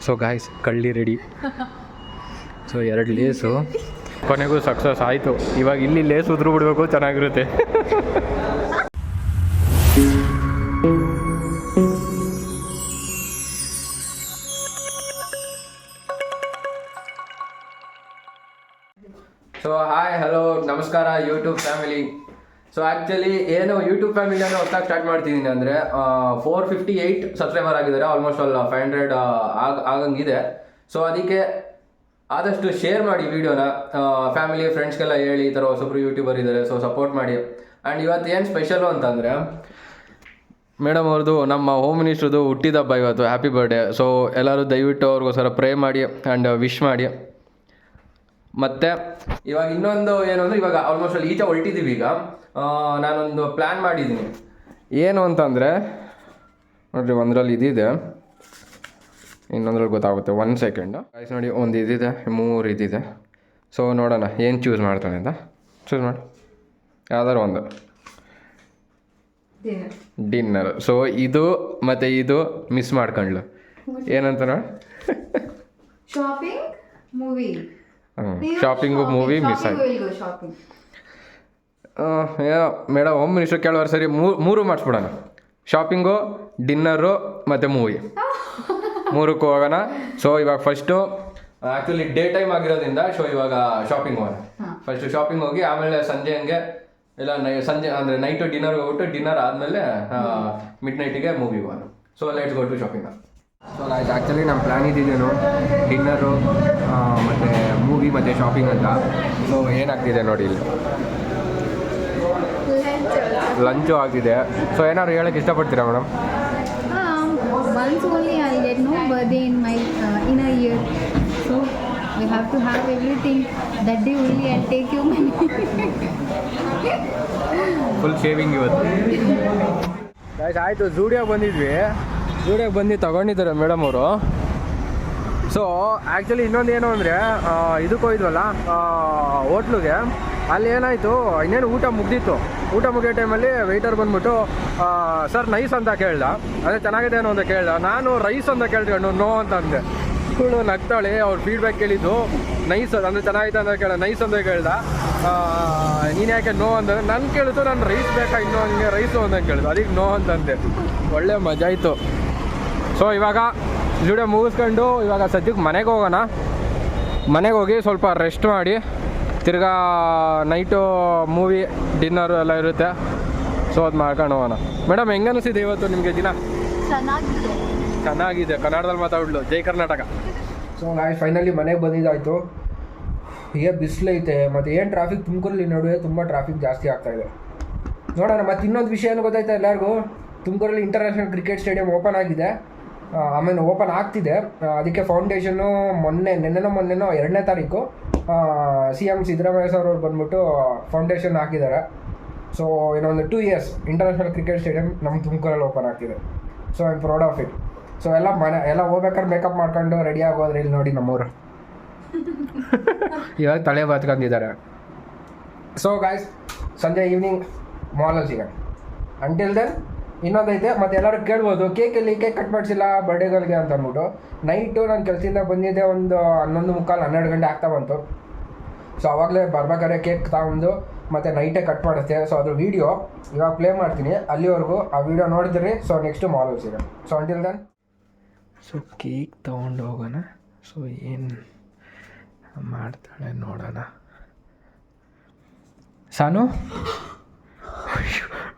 So guys ಕಳ್ಳಿ ready. So 2 ಲೇಸು ಕೊನೆಗೂ ಸಕ್ಸಸ್ ಆಯಿತು. ಇವಾಗ ಇಲ್ಲಿ ಲೇಸ್ ಉದ್ರು ಬಿಡಬೇಕು, ಚೆನ್ನಾಗಿರುತ್ತೆ. ಸೊ ಹಾಯ್ ಹಲೋ ನಮಸ್ಕಾರ ಯೂಟ್ಯೂಬ್ ಫ್ಯಾಮಿಲಿ. ಸೊ ಆ್ಯಕ್ಚುಲಿ ಏನು ಯೂಟ್ಯೂಬ್ ಫ್ಯಾಮಿಲಿಯನ್ನು ಹೊತ್ತಾಗಿ ಸ್ಟಾರ್ಟ್ ಮಾಡ್ತಿದ್ದೀನಿ ಅಂದರೆ 458 ಸಬ್ಸ್ಕ್ರೈಬರ್ ಆಗಿದ್ದಾರೆ. Almost all 500 ಆಗಂಗಿದೆ. ಸೊ ಅದಕ್ಕೆ ಆದಷ್ಟು ಶೇರ್ ಮಾಡಿ ವಿಡಿಯೋನ, ಫ್ಯಾಮಿಲಿ ಫ್ರೆಂಡ್ಸ್ಗೆಲ್ಲ ಹೇಳಿ ಈ ಥರ ಹೊಸಬ್ರು ಯೂಟ್ಯೂಬರ್ ಇದ್ದಾರೆ, ಸೊ ಸಪೋರ್ಟ್ ಮಾಡಿ. ಆ್ಯಂಡ್ ಇವತ್ತು ಏನು ಸ್ಪೆಷಲು ಅಂತಂದರೆ ಮೇಡಮ್ ಅವ್ರದ್ದು ನಮ್ಮ ಹೋಮ್ ಮಿನಿಸ್ಟ್ರದ್ದು ಹುಟ್ಟಿದಬ್ಬ ಇವತ್ತು, ಹ್ಯಾಪಿ ಬರ್ಡೇ. ಸೊ ಎಲ್ಲರೂ ದಯವಿಟ್ಟು ಅವ್ರಿಗೋಸ್ಕರ ಪ್ರೇ ಮಾಡಿ ಆ್ಯಂಡ್ ವಿಶ್ ಮಾಡಿ. ಮತ್ತು ಇವಾಗ ಇನ್ನೊಂದು ಏನು ಅಂದರೆ ಇವಾಗ ಆಲ್ಮೋಸ್ಟ್ ಅಲ್ಲಿ ಈಚೆ ಹೊರಟಿದ್ದೀವಿ. ಈಗ ನಾನೊಂದು ಪ್ಲ್ಯಾನ್ ಮಾಡಿದ್ದೀನಿ. ಏನು ಅಂತಂದರೆ ನೋಡಿರಿ, ಒಂದರಲ್ಲಿ ಇದಿದೆ, ಇನ್ನೊಂದ್ರಲ್ಲಿ ಗೊತ್ತಾಗುತ್ತೆ. 1 ಸೆಕೆಂಡ್ ಆಯ್ತು ನೋಡಿ, ಒಂದು ಇದಿದೆ, 3 ಇದಿದೆ. ಸೊ ನೋಡೋಣ ಏನು ಚೂಸ್ ಮಾಡ್ತಾನೆ ಅಂತ. ಚೂಸ್ ಮಾಡಿ ಯಾವ್ದಾರು ಒಂದು ಡಿನ್ನರ್. ಸೊ ಇದು ಮತ್ತು ಇದು ಮಿಸ್ ಮಾಡ್ಕೊಂಡ್ಲು. ಏನಂತ ನೋಡಿ, shopping movie. Shopping movie miss ಆಗಿ. ಏನೋ ಮೇಡಮ್ ಹೋಮ್ ಮಿನಿಸ್ಟರ್ ಕೇಳೋರು ಸರಿ, ಮೂರು ಮಾಡಿಸ್ಬಿಡೋಣ. ಶಾಪಿಂಗು, ಡಿನ್ನರು ಮತ್ತು ಮೂವಿ, 3ಕ್ಕೂ ಹೋಗೋಣ. ಸೊ ಇವಾಗ ಫಸ್ಟು ಆ್ಯಕ್ಚುಲಿ ಡೇ ಟೈಮ್ ಆಗಿರೋದ್ರಿಂದ ಸೊ ಇವಾಗ ಶಾಪಿಂಗ್ ಹೋಗೋಣ. ಫಸ್ಟು ಶಾಪಿಂಗ್ ಹೋಗಿ ಆಮೇಲೆ ಸಂಜೆ ಹಂಗೆ ಇಲ್ಲ ಸಂಜೆ ಅಂದರೆ ನೈಟು ಡಿನ್ನರ್ಗೆ ಹೋಗ್ಬಿಟ್ಟು ಡಿನ್ನರ್ ಆದಮೇಲೆ ಮಿಡ್ ನೈಟಿಗೆ ಮೂವಿಗೆ ಹೋಗೋಣ. So let's go to shopping. So ಆಯ್ತು, ಆ್ಯಕ್ಚುಲಿ ನಮ್ಮ ಪ್ಲ್ಯಾನ್ ಇದ್ದಿದ್ದೇನು ಡಿನ್ನರು ಮತ್ತು ಮೂವಿ ಮತ್ತು ಶಾಪಿಂಗ್ ಅಂತ. ಸೊ ಏನಾಗ್ತಿದೆ ನೋಡಿ, ಇಲ್ಲಿ ಲಂಚು ಆಗ್ತಿದೆ. ಸೊ ಏನಾದ್ರು ಹೇಳೋಕ್ಕೆ ಇಷ್ಟಪಡ್ತೀರಾ madam? Once only I'll get no birthday in a year, so we have to have everything that day only. I'll take you money. Full shaving ಇವತ್ತು. ಗೈಸ್ ಆಯಿತು, ಝೂಡಿಯೋಗೆ ಬಂದಿದ್ವಿ. ಝೂಡಿಯೋಗೆ ಬಂದು ತಗೊಂಡಿದ್ದಾರೆ ಮೇಡಮ್ ಅವರು. ಸೊ ಆ್ಯಕ್ಚುಲಿ ಇನ್ನೊಂದು ಏನು ಅಂದರೆ ಇದಕ್ಕೆ ಹೋಗಿದ್ವಲ್ಲ ಹೋಟ್ಲಿಗೆ, ಅಲ್ಲಿ ಏನಾಯಿತು, ಇನ್ನೇನು ಊಟ ಮುಗ್ದಿತ್ತು. ಊಟ ಮುಗಿಯೋ ಟೈಮಲ್ಲಿ ವೆಯ್ಟರ್ ಬಂದ್ಬಿಟ್ಟು ಸರ್ ನೈಸ್ ಅಂತ ಕೇಳ್ದ. ಅದೇ ಚೆನ್ನಾಗಿದೆ ಏನೋ ಅಂತ ಕೇಳ್ದ. ನಾನು ರೈಸ್ ಅಂತ ಕೇಳ್ಕೊಂಡು ನೋ ಅಂತ ಅಂದೆ. ಇವಳು ನಗ್ತಾಳೆ. ಅವ್ರು ಫೀಡ್ಬ್ಯಾಕ್ ಕೇಳಿದ್ದು ನೈಸ್ ಅಂದರೆ ಚೆನ್ನಾಗಿದೆ ಅಂತ ಕೇಳ, ನೈಸ್ ಅಂತ ಕೇಳ್ದ. ನೀನು ಯಾಕೆ ನೋ ಅಂತಂದರೆ ನಾನು ಕೇಳಿತು, ನಾನು ರೈಸ್ ಬೇಕಾ ಇನ್ನೂ ಹಂಗೆ ರೈಸು ಅಂತ ಕೇಳಿದ್ದು, ಅದಕ್ಕೆ ನೋ ಅಂತಂದೆ. ಒಳ್ಳೆ ಮಜಾ ಇತ್ತು. ಸೊ ಇವಾಗ ವಿಡಿಯೋ ಮುಗಿಸ್ಕೊಂಡು ಇವಾಗ ಸದ್ಯಕ್ಕೆ ಮನೆಗೆ ಹೋಗೋಣ. ಮನೆಗೆ ಹೋಗಿ ಸ್ವಲ್ಪ ರೆಸ್ಟ್ ಮಾಡಿ ತಿರ್ಗಾ ನೈಟು ಮೂವಿ ಡಿನ್ನರು ಎಲ್ಲ ಇರುತ್ತೆ. ಸೊ ಅದು ಮಾಡ್ಕೊಂಡು ಹೋಗೋಣ. ಮೇಡಮ್ ಹೆಂಗೆ ಅನಿಸಿದೆ ಇವತ್ತು ನಿಮಗೆ ದಿನ? ಚೆನ್ನಾಗಿದೆ. ಕನ್ನಡದಲ್ಲಿ ಮಾತಾಡ್ಲು, ಜೈ ಕರ್ನಾಟಕ. ಸೊ ಫೈನಲಿ ಮನೆಗೆ ಬಂದಿದ್ದಾಯಿತು. ಈಗ ಬಿಸಿಲೈತೆ ಮತ್ತು ಏನು ಟ್ರಾಫಿಕ್ ತುಮಕೂರಲ್ಲಿ ನಡುವೆ ತುಂಬ ಟ್ರಾಫಿಕ್ ಜಾಸ್ತಿ ಆಗ್ತಾಯಿದೆ. ನೋಡೋಣ. ಮತ್ತು ಇನ್ನೊಂದು ವಿಷಯ ಏನು ಗೊತ್ತಾಯ್ತಾ ಎಲ್ಲರಿಗೂ, ತುಮಕೂರಲ್ಲಿ ಇಂಟರ್ನ್ಯಾಷನಲ್ ಕ್ರಿಕೆಟ್ ಸ್ಟೇಡಿಯಂ ಓಪನ್ ಆಗಿದೆ. ಆಮೇಲೆ ಓಪನ್ ಆಗ್ತಿದೆ. ಅದಕ್ಕೆ ಫೌಂಡೇಶನ್ನು ಮೊನ್ನೆನೋ 2ನೇ ತಾರೀಕು CM ಸಿದ್ದರಾಮಯ್ಯ ಸರ್ ಅವ್ರು ಬಂದ್ಬಿಟ್ಟು ಫೌಂಡೇಶನ್ ಹಾಕಿದ್ದಾರೆ. ಸೊ ಇನ್ನೊಂದು 2 ಇಯರ್ಸ್ ಇಂಟರ್ನ್ಯಾಷನಲ್ ಕ್ರಿಕೆಟ್ ಸ್ಟೇಡಿಯಂ ನಮ್ಮ ತುಮಕೂರಲ್ಲಿ ಓಪನ್ ಆಗ್ತಿದೆ. So I am proud of it. So ಎಲ್ಲ ಹೋಗ್ಬೇಕಾದ್ರೆ ಮೇಕಪ್ ಮಾಡ್ಕೊಂಡು ರೆಡಿ ಆಗೋದ್ರೆ ಇಲ್ಲಿ ನೋಡಿ ನಮ್ಮವರು ಇವಾಗ ತಲೆ ಬಾತ್ಕೊಂಡಿದ್ದಾರೆ. ಸೊ ಗಾಯ್ಸ್ ಸಂಜೆ ಈವ್ನಿಂಗ್ ಮಾಲಲ್ಲಿ ಸಿಗೋಣ. ಅಂಟಿಲ್ ದೆನ್ ಇನ್ನೊಂದೈತೆ. ಮತ್ತು ಎಲ್ಲರೂ ಕೇಳ್ಬೋದು, ಕೇಕ್ ಕಟ್ ಮಾಡಿಸಿಲ್ಲ ಬರ್ಡೇಗಳಿಗೆ ಅಂತ ಅಂದ್ಬಿಟ್ಟು. ನೈಟು ನಾನು ಕೆಲಸದಿಂದ ಬಂದಿದ್ದೆ ಒಂದು 11:45-12 ಗಂಟೆ ಆಗ್ತಾ ಬಂತು. ಸೊ ಆವಾಗಲೇ ಬರ್ಬೇಕಾದ್ರೆ ಕೇಕ್ ತಗೊಂಡು ಮತ್ತು ನೈಟೇ ಕಟ್ ಮಾಡುತ್ತೆ. ಸೊ ಅದ್ರ ವೀಡಿಯೋ ಇವಾಗ ಪ್ಲೇ ಮಾಡ್ತೀನಿ. ಅಲ್ಲಿವರೆಗೂ ಆ ವಿಡಿಯೋ ನೋಡಿದ್ರಿ. ಸೊ ನೆಕ್ಸ್ಟು ಮಾಲಲ್ಲಿ ಸಿಗೋಣ. So until then. So cake ತೊಗೊಂಡು ಹೋಗೋಣ. ಸೊ ಏನು ಮಾಡ್ತಾಳೆ ನೋಡೋಣ. ಸಾನು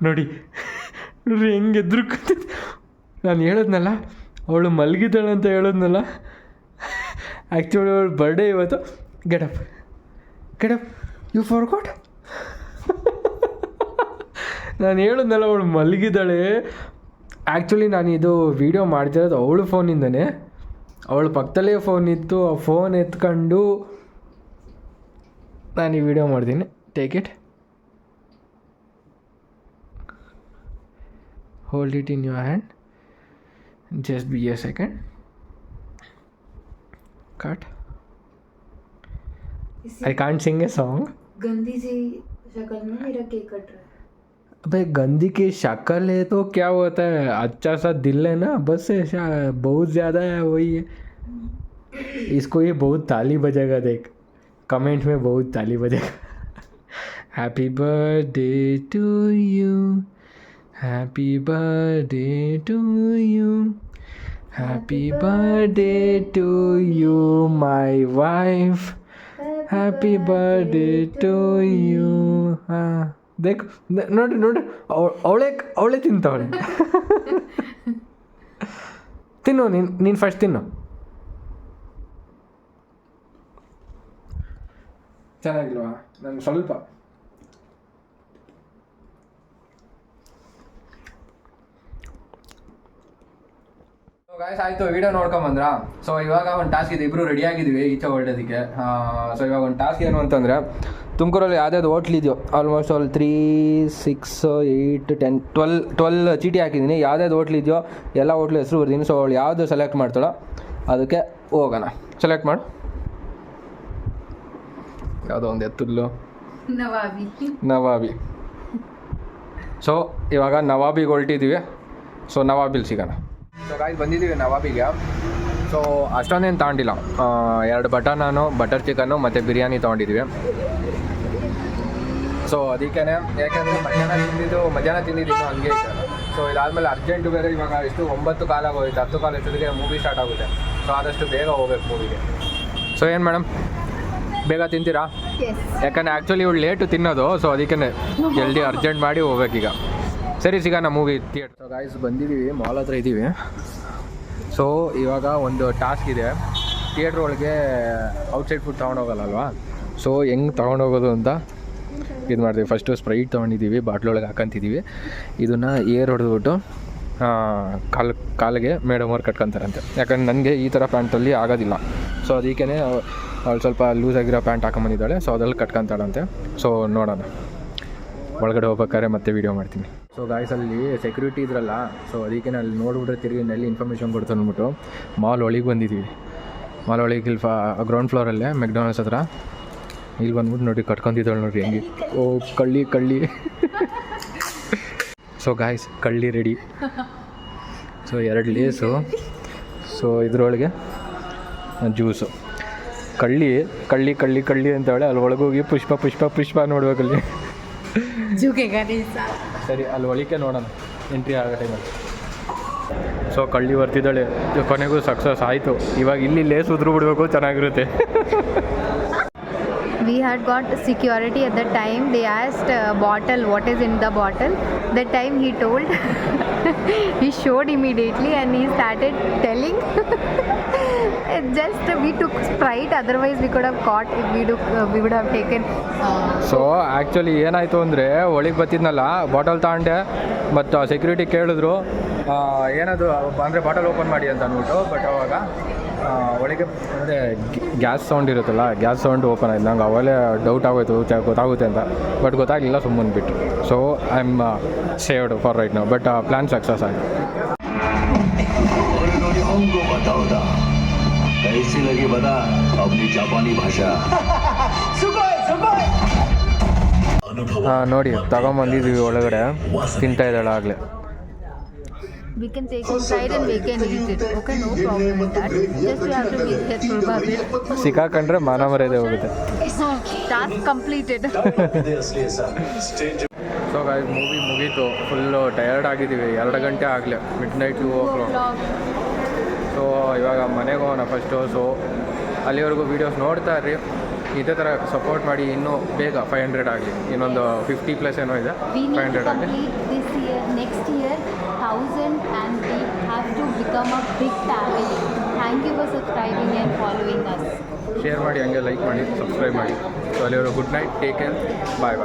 ನೋಡಿ ಹೆಂಗೆ ಎದ್ರುಕಂತ. ನಾನು ಹೇಳಿದ್ನಲ್ಲ ಅವಳು ಮಲಗಿದ್ದಾಳೆ ಅಂತ ಹೇಳಿದ್ನಲ್ಲ. ಆ್ಯಕ್ಚುಲಿ ಅವಳು ಬರ್ಡೇ ಇವತ್ತು. Get up you forgot. ನಾನು ಹೇಳಿದ್ನಲ್ಲ ಅವಳು ಮಲಗಿದ್ದಾಳೆ. ಆ್ಯಕ್ಚುಲಿ ನಾನು ಇದು ವೀಡಿಯೋ ಮಾಡ್ತಿರೋದು ಅವಳು ಫೋನಿಂದನೇ. ಅವಳ ಪಕ್ಕದಲ್ಲೇ ಫೋನ್ ಇತ್ತು. ಆ ಫೋನ್ ಎತ್ಕೊಂಡು ನಾನು ಈ ವಿಡಿಯೋ ಮಾಡ್ತೀನಿ. Take it, hold it in your hand, just be a second, cut. I can't sing a song. गंदी सी शक्ल में मेरा केक कट रहा है. अबे गंदी की शक्ल है तो क्या होता है, अच्छा सा दिल है ना, बस बहुत ज़्यादा है वही है. इसको ये बहुत ताली बजेगा देख, कमेंट में बहुत ताली बजेगा. Happy birthday to you, happy birthday to you, happy birthday to you my wife, happy birthday to you. ಹಾಂ ದೇख ನೋಡ್ರಿ ನೋಡ್ರಿ, ಅವಳೇ ತಿಂತವಳೆ. ತಿನ್ನು, ನೀನು ಫಸ್ಟ್ ತಿನ್ನು. ಚೆನ್ನಾಗಿಲ್ವಾ? ನನಗೆ ಸ್ವಲ್ಪ. ಗಾಯ್ಸ್ ಆಯಿತು, ವಿಡಿಯೋ ನೋಡ್ಕೊಂಬಂದ್ರ. ಸೊ ಇವಾಗ ಒಂದು ಟಾಸ್ಕ್ ಇದೆ, ಇಬ್ಬರು ರೆಡಿ ಆಗಿದ್ದೀವಿ ಈಚೆ ಹೊರಡೋದಕ್ಕೆ. ಸೊ ಇವಾಗ ಒಂದು ಟಾಸ್ಕ್ ಏನು ಅಂತಂದರೆ, ತುಮಕೂರಲ್ಲಿ ಯಾವ್ದಾದ್ರು ಹೋಟ್ಲ್ ಇದೆಯೋ ಆಲ್ಮೋಸ್ಟ್ ಅಲ್ಲಿ 3, 6, 8, 10, 12 ಚೀಟಿ ಹಾಕಿದ್ದೀನಿ. ಯಾವ್ದಾದ್ರು ಹೋಟ್ಲ್ ಇದೆಯೋ ಎಲ್ಲ ಹೋಟ್ಲು ಹೆಸರು ಬರ್ತೀನಿ. ಸೊ ಅವಳು ಯಾವುದು ಸೆಲೆಕ್ಟ್ ಮಾಡ್ತಾಳೋ ಅದಕ್ಕೆ ಹೋಗೋಣ. ಸೆಲೆಕ್ಟ್ ಮಾಡು. ಯಾವುದೋ ಒಂದು ಎತ್ತುಲ್ಲು, ನವಾಬಿ. ಸೊ ಇವಾಗ ನವಾಬಿಗೆ ಹೊರಟಿದ್ದೀವಿ. ಸೊ ನವಾಬಿಲಿ ಸಿಗೋಣ. ಸೊ ಗಾಯ್ಸ್ ಬಂದಿದ್ದೀವಿ ನವಾಬಿಗೆ. ಸೊ ಅಷ್ಟೊಂದೇನು ತಗೊಂಡಿಲ್ಲ, 2 ಬಟರ್ ನಾನು, ಬಟರ್ ಚಿಕನ್ನು ಮತ್ತು ಬಿರಿಯಾನಿ ತೊಗೊಂಡಿದ್ವಿ. ಸೊ ಅದಕ್ಕೇ, ಯಾಕೆಂದರೆ ಮಧ್ಯಾಹ್ನ ತಿಂದಿದ್ದು ಹಂಗೆ ಇತ್ತು. ಸೊ ಇದಾದಮೇಲೆ ಅರ್ಜೆಂಟು ಬೇರೆ, ಇವಾಗ ಎಷ್ಟು 9 ಕಾಲ ಆಗೋಯ್ತು, 10 ಕಾಲ ಎಷ್ಟೊತ್ತಿಗೆ ಮೂವಿ ಸ್ಟಾರ್ಟ್ ಆಗುತ್ತೆ. ಸೊ ಆದಷ್ಟು ಬೇಗ ಹೋಗ್ಬೇಕು ಮೂವಿಗೆ. ಸೊ ಏನು ಮೇಡಮ್, ಬೇಗ ತಿಂತೀರಾ? ಯಾಕಂದರೆ ಆ್ಯಕ್ಚುಲಿ ಇವಳು ಲೇಟು ತಿನ್ನೋದು. ಸೊ ಅದಕ್ಕೇ ಜಲ್ದಿ ಅರ್ಜೆಂಟ್ ಮಾಡಿ ಹೋಗ್ಬೇಕೀಗ. ಸರಿ, ಸಿಗೋಣ ಮೂವಿ ಥಿಯೇಟರ್. ಸೊ ಗಾಯ್ಸ್ ಬಂದಿದ್ದೀವಿ, ಮಾಲ್ ಹತ್ರ ಇದ್ದೀವಿ. ಸೊ ಇವಾಗ ಒಂದು ಟಾಸ್ಕ್ ಇದೆ, ಥಿಯೇಟ್ರ್ ಒಳಗೆ ಔಟ್ಸೈಡ್ ಫುಡ್ ತೊಗೊಂಡೋಗಲ್ಲಲ್ವಾ. ಸೊ ಹೆಂಗೆ ತೊಗೊಂಡೋಗೋದು ಅಂತ ಇದು ಮಾಡ್ತೀವಿ. ಫಸ್ಟು ಸ್ಪ್ರೈಟ್ ತೊಗೊಂಡಿದ್ದೀವಿ, ಬಾಟ್ಲೊಳಗೆ ಹಾಕಂತಿದ್ದೀವಿ. ಇದನ್ನು ಏರ್ ಹೊಡೆದ್ಬಿಟ್ಟು ಕಾಲಿಗೆ ಮೇಡಮ್ ಅವ್ರು ಕಟ್ಕೊತಾರಂತೆ. ಯಾಕಂದ್ರೆ ನನಗೆ ಈ ಥರ ಪ್ಯಾಂಟಲ್ಲಿ ಆಗೋದಿಲ್ಲ. ಸೊ ಅದಕ್ಕೇ ಅವಳು ಸ್ವಲ್ಪ ಲೂಸಾಗಿರೋ ಪ್ಯಾಂಟ್ ಹಾಕೊಂಬಂದಿದ್ದಾಳೆ. ಸೊ ಅದ್ರಲ್ಲಿ ಕಟ್ಕೊತಾಳಂತೆ. ಸೊ ನೋಡೋಣ, ಒಳಗಡೆ ಹೋಗ್ಬೇಕಾದ್ರೆ ಮತ್ತೆ ವೀಡಿಯೋ ಮಾಡ್ತೀನಿ. ಸೊ ಗಾಯ್ಸಲ್ಲಿ ಸೆಕ್ಯೂರಿಟಿ ಇದ್ರಲ್ಲ, ಸೊ ಅದಕ್ಕೆ ಅಲ್ಲಿ ನೋಡ್ಬಿಟ್ರೆ ತಿರುಗಿ ನಲ್ಲಿ ಇನ್ಫಾರ್ಮೇಷನ್ ಕೊಡ್ತಾರೆ ಅಂದ್ಬಿಟ್ಟು ಮಾಲ್ ಒಳಗೆ ಬಂದಿದ್ದೀವಿ. ಮಾಲ್ ಒಳಗೆ ಇಲ್ಲಿ ಗ್ರೌಂಡ್ ಫ್ಲೋರಲ್ಲೇ ಮೆಕ್ಡೊನಾಲ್ಡ್ಸ್ ಹತ್ರ. ಇಲ್ಲಿ ಬಂದ್ಬಿಟ್ಟು ನೋಡಿ ಕಟ್ಕೊತಿದ್ದಾಳೆ ನೋಡಿರಿ ಹೆಂಗೆ. ಓ ಕಳ್ಳಿ. ಸೊ ಗಾಯ್ಸ್ ಕಳ್ಳಿ ರೆಡಿ. ಸೊ 2 ಲೇಸು. ಸೊ ಇದರೊಳಗೆ ಜ್ಯೂಸು. ಕಳ್ಳಿ ಅಂತೇಳಿ ಅಲ್ಲಿ ಒಳಗೋಗಿ ಪುಷ್ಪ ನೋಡ್ಬೇಕಲ್ಲಿ. ಸರಿ, ಅಲ್ಲಿ ಒಳಗೆ ನೋಡೋಣ ಎಂಟ್ರಿ ಆಗೋ ಟೈಮಲ್ಲಿ. ಸೊ ಕಳ್ಳಿ ಬರ್ತಿದ್ದಾಳೆ, ಕೊನೆಗೂ ಸಕ್ಸಸ್ ಆಯಿತು. ಇವಾಗ ಇಲ್ಲಿ ಲೇಸ್ ಉದ್ರು ಬಿಡಬೇಕು, ಚೆನ್ನಾಗಿರುತ್ತೆ. We had got security at that time. They asked bottle, what is in the bottle. That time he told, he showed immediately and he started telling. Just we took Sprite, otherwise we could have caught if we would have taken. So actually ಏನಾಯಿತು ಅಂದರೆ, ಒಳಗೆ ಬರ್ತಿದ್ನಲ್ಲ bottle ತಗೊಂಡೆ, ಮತ್ತು security ಕೇಳಿದ್ರು ಏನದು ಅಂದರೆ bottle open ಮಾಡಿ ಅಂತ ಅಂದ್ಬಿಟ್ಟು. ಬಟ್ ಅವಾಗ ಒಳಗೆ ಅಂದರೆ ಗ್ಯಾಸ್ ಸೌಂಡ್ ಇರುತ್ತಲ್ಲ, ಗ್ಯಾಸ್ ಸೌಂಡ್ ಓಪನ್ ಆಯ್ತು. ನಂಗೆ ಅವಾಗಲೇ ಡೌಟ್ ಆಗೋಯ್ತು ಗೊತ್ತಾಗುತ್ತೆ ಅಂತ. ಬಟ್ ಗೊತ್ತಾಗಲಿಲ್ಲ, ಸುಮ್ಮನೆ ಬಿಟ್ಟು. So I am saved for right now. But plan success ಆಯಿತು. कैसी लगी बता अपनी जापानी भाषा. ನೋಡಿ ತಗೊಂಬಂದಿದ್ವಿ, ಒಳಗಡೆ ತಿಂತಾ ಇದ್ದಾಳೆ ಆಗಲೇ. We can take inside and we can eat it. Okay, no problem with that. Just you have to be careful about it. ಸಿಕ್ಕಾಕೊಂಡ್ರೆ ಮಾನ ಮರ್ಯಾದೆ ಹೋಗುತ್ತೆ. Task completed. So guys movie ಮುಗೀತು, ಫುಲ್ಲು ಟಯರ್ಡ್ ಆಗಿದ್ದೀವಿ. 2 ಗಂಟೆ ಆಗಲೇ, ಮಿಡ್ನೈಟ್ 2 o'clock. ಸೊ ಇವಾಗ ಮನೆಗೆ ಹೋಗೋಣ ಫಸ್ಟು. ಸೊ ಅಲ್ಲಿವರೆಗೂ ವೀಡಿಯೋಸ್ ನೋಡ್ತಾ ಇರ್ರಿ, ಇದೇ ಥರ ಸಪೋರ್ಟ್ ಮಾಡಿ. ಇನ್ನೂ ಬೇಗ 500 ಆಗಲಿ, ಇನ್ನೊಂದು 50+ ಏನೋ ಇದೆ, 500 ಆಗಲಿ. This year, next year, 1000, and we have to become a big family. Thank you for subscribing and following us. Share ಮಾಡಿ, ಹಂಗೆ ಲೈಕ್ ಮಾಡಿ, ಸಬ್ಸ್ಕ್ರೈಬ್ ಮಾಡಿ. ಸೊ ಅಲ್ಲಿವರೆಗೂ ಗುಡ್ ನೈಟ್, ಟೇಕ್ ಕೇರ್, ಬಾಯ್.